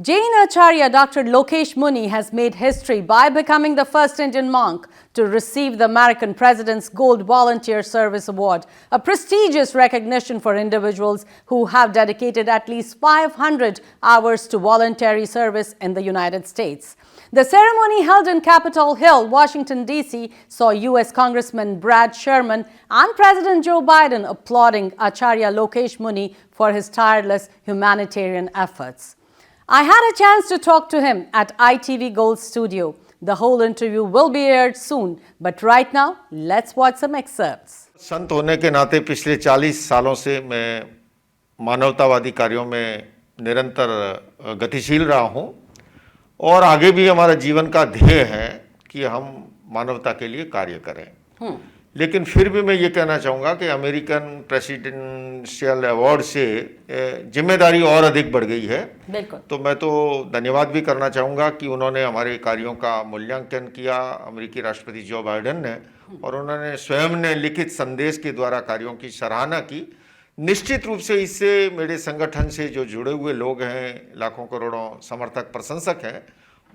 Jain Acharya Dr. Lokesh Muni has made history by becoming the first Indian monk to receive the American President's Gold Volunteer Service Award, a prestigious recognition for individuals who have dedicated at least 500 hours to voluntary service in the United States. The ceremony held in Capitol Hill, Washington, D.C. saw U.S. Congressman Brad Sherman and President Joe Biden applauding Acharya Lokesh Muni for his tireless humanitarian efforts. I had a chance to talk to him at ITV Gold Studio. The whole interview will be aired soon, but right now, let's watch some excerpts. संत होने के नाते पिछले 40 सालों से मैं मानवतावादी कार्यों में निरंतर गतिशील रहा हूं और आगे भी हमारा जीवन का ध्येय है कि हम मानवता के लिए कार्य करें। लेकिन फिर भी मैं ये कहना चाहूँगा कि अमेरिकन प्रेसिडेंशियल अवार्ड से जिम्मेदारी और अधिक बढ़ गई है। बिल्कुल। तो मैं तो धन्यवाद भी करना चाहूँगा कि उन्होंने हमारे कार्यों का मूल्यांकन किया, अमेरिकी राष्ट्रपति जो बाइडेन ने, और उन्होंने स्वयं ने लिखित संदेश के द्वारा कार्यों की सराहना की। निश्चित रूप से इससे मेरे संगठन से जो जुड़े हुए लोग हैं, लाखों करोड़ों समर्थक प्रशंसक हैं,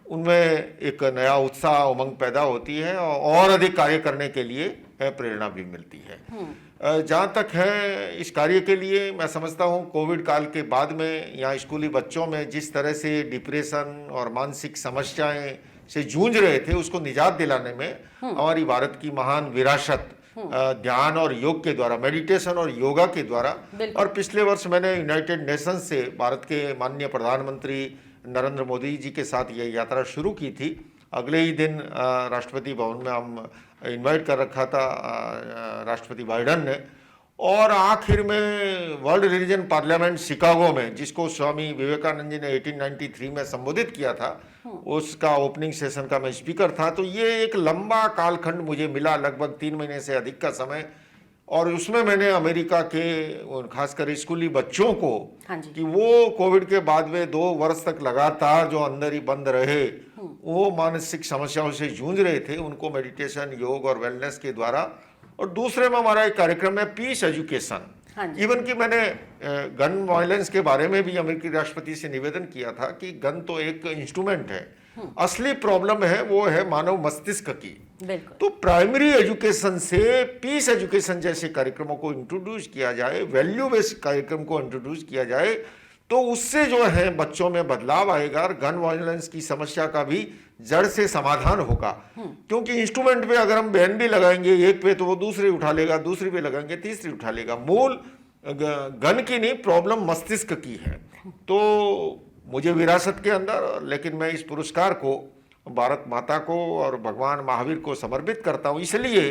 उनमें एक नया उत्साह उमंग पैदा होती है और अधिक कार्य करने के लिए प्रेरणा भी मिलती है। जहाँ तक है इस कार्य के लिए, मैं समझता हूँ कोविड काल के बाद में यहाँ स्कूली बच्चों में जिस तरह से डिप्रेशन और मानसिक समस्याएं से जूझ रहे थे, उसको निजात दिलाने में हमारी भारत की महान विरासत ध्यान और योग के द्वारा, मेडिटेशन और योगा के द्वारा, और पिछले वर्ष मैंने यूनाइटेड नेशंस से भारत के माननीय प्रधानमंत्री नरेंद्र मोदी जी के साथ यह यात्रा शुरू की थी। अगले ही दिन राष्ट्रपति भवन में हम इनवाइट कर रखा था राष्ट्रपति बाइडेन ने, और आखिर में वर्ल्ड रिलीजन पार्लियामेंट शिकागो में, जिसको स्वामी विवेकानंद जी ने 1893 में संबोधित किया था, उसका ओपनिंग सेशन का मैं स्पीकर था। तो ये एक लंबा कालखंड मुझे मिला, लगभग 3 महीने से अधिक का समय, और उसमें मैंने अमेरिका के खासकर स्कूली बच्चों को कि वो कोविड के बाद में 2 वर्ष तक लगातार जो अंदर ही बंद रहे, वो मानसिक समस्याओं से जूझ रहे थे, उनको मेडिटेशन, योग और वेलनेस के द्वारा। और दूसरे में हमारा एक कार्यक्रम है पीस एजुकेशन। इवन कि मैंने गन वायलेंस के बारे में भी अमेरिकी राष्ट्रपति से निवेदन किया था कि गन तो एक इंस्ट्रूमेंट है, असली प्रॉब्लम है वो है मानव मस्तिष्क की। तो प्राइमरी एजुकेशन से पीस एजुकेशन जैसे कार्यक्रमों को इंट्रोड्यूस किया जाए, वैल्यू बेस्ड कार्यक्रम को इंट्रोड्यूस किया जाए, तो उससे जो है बच्चों में बदलाव आएगा और गन वायलेंस की समस्या का भी जड़ से समाधान होगा। क्योंकि इंस्ट्रूमेंट पे अगर हम बैन भी लगाएंगे एक पे, तो वो दूसरे उठा लेगा, दूसरी पे लगाएंगे तीसरी उठा लेगा। मूल गन की नहीं, प्रॉब्लम मस्तिष्क की है। तो मुझे विरासत के अंदर, लेकिन मैं इस पुरस्कार को भारत माता को और भगवान महावीर को समर्पित करता हूँ, इसलिए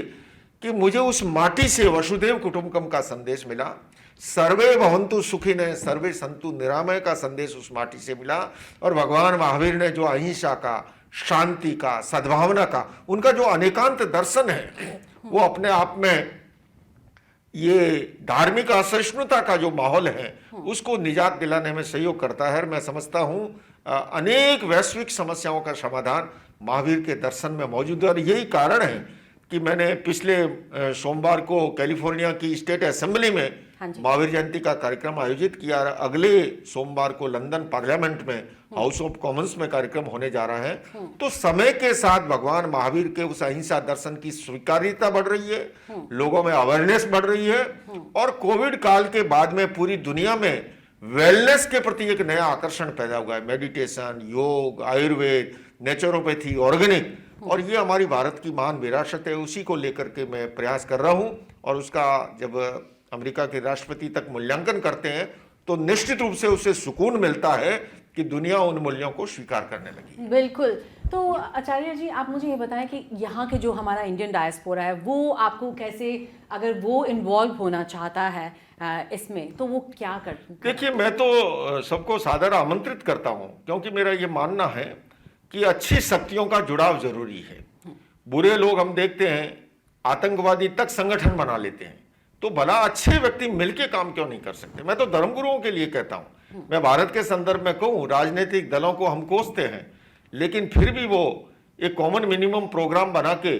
कि मुझे उस माटी से वसुधैव कुटुंबकम का संदेश मिला, सर्वे भवन्तु सुखिनः सर्वे सन्तु निरामय का संदेश उस माटी से मिला। और भगवान महावीर ने जो अहिंसा का, शांति का, सद्भावना का, उनका जो अनेकांत दर्शन है, वो अपने आप में ये धार्मिक असहिष्णुता का जो माहौल है, उसको निजात दिलाने में सहयोग करता है। मैं समझता हूँ अनेक वैश्विक समस्याओं का समाधान महावीर के दर्शन में मौजूद है। और यही कारण है कि मैंने पिछले सोमवार को कैलिफोर्निया की स्टेट असेंबली में महावीर जयंती का कार्यक्रम आयोजित किया। अगले सोमवार को लंदन पार्लियामेंट में हाउस ऑफ कॉमन्स में कार्यक्रम होने जा रहा है। तो समय के साथ भगवान महावीर के उस अहिंसा दर्शन की स्वीकार्यता बढ़ रही है, लोगों में अवेयरनेस बढ़ रही है, और कोविड काल के बाद में पूरी दुनिया में वेलनेस के प्रति एक नया आकर्षण पैदा हुआ है। मेडिटेशन, योग, आयुर्वेद, नेचुरोपैथी, ऑर्गेनिक, और ये हमारी भारत की महान विरासत है, उसी को लेकर के मैं प्रयास कर रहा हूँ। और उसका जब अमेरिका के राष्ट्रपति तक मूल्यांकन करते हैं, तो निश्चित रूप से उससे सुकून मिलता है कि दुनिया उन मूल्यों को स्वीकार करने लगी। बिल्कुल। तो आचार्य जी, आप मुझे ये बताएं कि यहाँ के जो हमारा इंडियन डायस्पोरा है, वो आपको कैसे, अगर वो इन्वॉल्व होना चाहता है इसमें, तो वो क्या करते हैं? देखिए, मैं तो सबको सादर आमंत्रित करता हूँ, क्योंकि मेरा ये मानना है कि अच्छी शक्तियों का जुड़ाव जरूरी है। बुरे लोग हम देखते हैं आतंकवादी तक संगठन बना लेते हैं, तो भला अच्छे व्यक्ति मिलके काम क्यों नहीं कर सकते? मैं तो धर्मगुरुओं के लिए कहता हूँ। मैं भारत के संदर्भ में कहूँ, राजनीतिक दलों को हम कोसते हैं, लेकिन फिर भी वो एक कॉमन मिनिमम प्रोग्राम बना के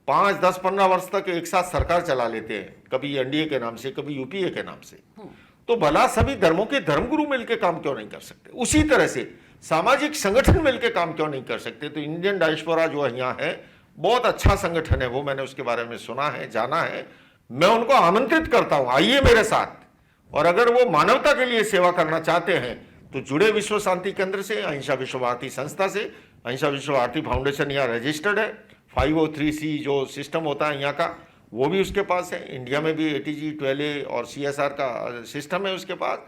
5, 10, 15 वर्ष तक एक साथ सरकार चला लेते हैं, कभी एनडीए के नाम से, कभी यूपीए के नाम से। तो भला सभी धर्मों के धर्मगुरु मिलकर काम क्यों नहीं कर सकते? उसी तरह से सामाजिक संगठन मिलकर काम क्यों नहीं कर सकते? तो इंडियन डायस्पोरा जो यहाँ है बहुत अच्छा संगठन है, वो मैंने उसके बारे में सुना है, जाना है। मैं उनको आमंत्रित करता हूं, आइए मेरे साथ। और अगर वो मानवता के लिए सेवा करना चाहते हैं तो जुड़े विश्व शांति केंद्र से, अहिंसा विश्व भारती संस्था से। अहिंसा विश्व भारती फाउंडेशन यहाँ रजिस्टर्ड है। 503C जो सिस्टम होता है यहाँ का, वो भी उसके पास है। इंडिया में भी ATG 12A और CSR का सिस्टम है उसके पास।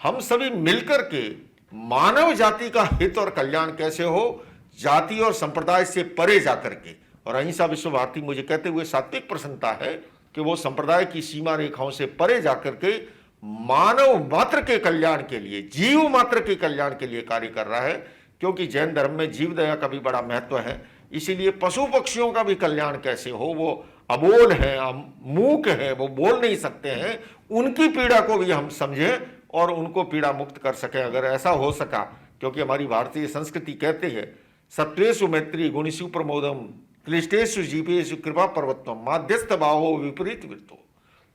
हम सभी मिलकर के मानव जाति का हित और कल्याण कैसे हो, जाति और संप्रदाय से परे जाकर के। और अहिंसा विश्व भारती मुझे कहते हुए सात्विक प्रसन्नता है कि वो संप्रदाय की सीमा रेखाओं से परे जाकर के मानव मात्र के कल्याण के लिए, जीव मात्र के कल्याण के लिए कार्य कर रहा है। क्योंकि जैन धर्म में जीव दया का भी बड़ा महत्व है। इसीलिए पशु पक्षियों का भी कल्याण कैसे हो, वो अबोल हैं, मूक हैं, वो बोल नहीं सकते हैं, उनकी पीड़ा को भी हम समझें और उनको पीड़ा मुक्त कर सकें। अगर ऐसा हो सका, क्योंकि हमारी भारतीय संस्कृति कहती है सत्वेषु मैत्री गुणेषु प्रमोदम क्लिष्टेषु जीवेषु कृपा पर्वतम माध्यस्थ भावो विपरीत वृत्तो।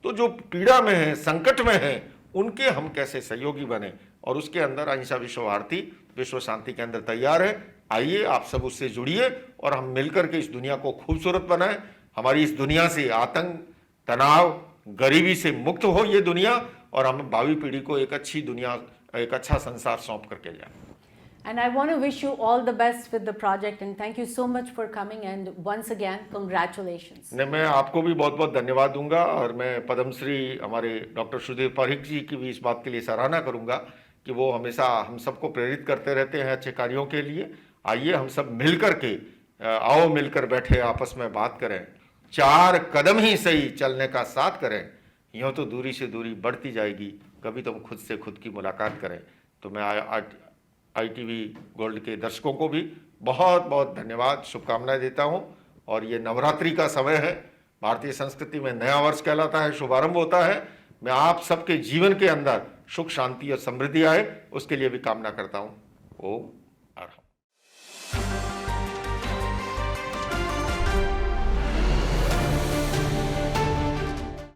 तो जो पीड़ा में है, संकट में है, उनके हम कैसे सहयोगी बने, और उसके अंदर अहिंसा विश्व भारती विश्व शांति के अंदर तैयार है। आइए आप सब उससे जुड़िए और हम मिलकर के इस दुनिया को खूबसूरत बनाएं। हमारी इस दुनिया से आतंक, तनाव, गरीबी से मुक्त हो ये दुनिया, और हम भावी पीढ़ी को एक अच्छी दुनिया, एक अच्छा संसार सौंप करके जाएं। And I want to wish you all the best with the project and thank you so much for coming and once again congratulations. नहीं, मैं आपको भी बहुत बहुत धन्यवाद दूंगा, और मैं पद्मश्री हमारे डॉक्टर सुधीर पारिक जी की भी इस बात के लिए सराहना करूंगा कि वो हमेशा हम सबको प्रेरित करते रहते हैं अच्छे कार्यों के लिए। आइए हम सब मिलकर के, आओ मिलकर बैठे आपस में बात करें, 4 कदम ही सही चलने का साथ करें। यूँ तो दूरी से दूरी बढ़ती जाएगी, कभी तो हम खुद से खुद की मुलाकात करें। तो मैं ITV गोल्ड के दर्शकों को भी बहुत बहुत धन्यवाद, शुभकामनाएं देता हूं। और ये नवरात्रि का समय है, भारतीय संस्कृति में नया वर्ष कहलाता है, शुभारंभ होता है। मैं आप सबके जीवन के अंदर सुख, शांति और समृद्धि आए, उसके लिए भी कामना करता हूं। ओम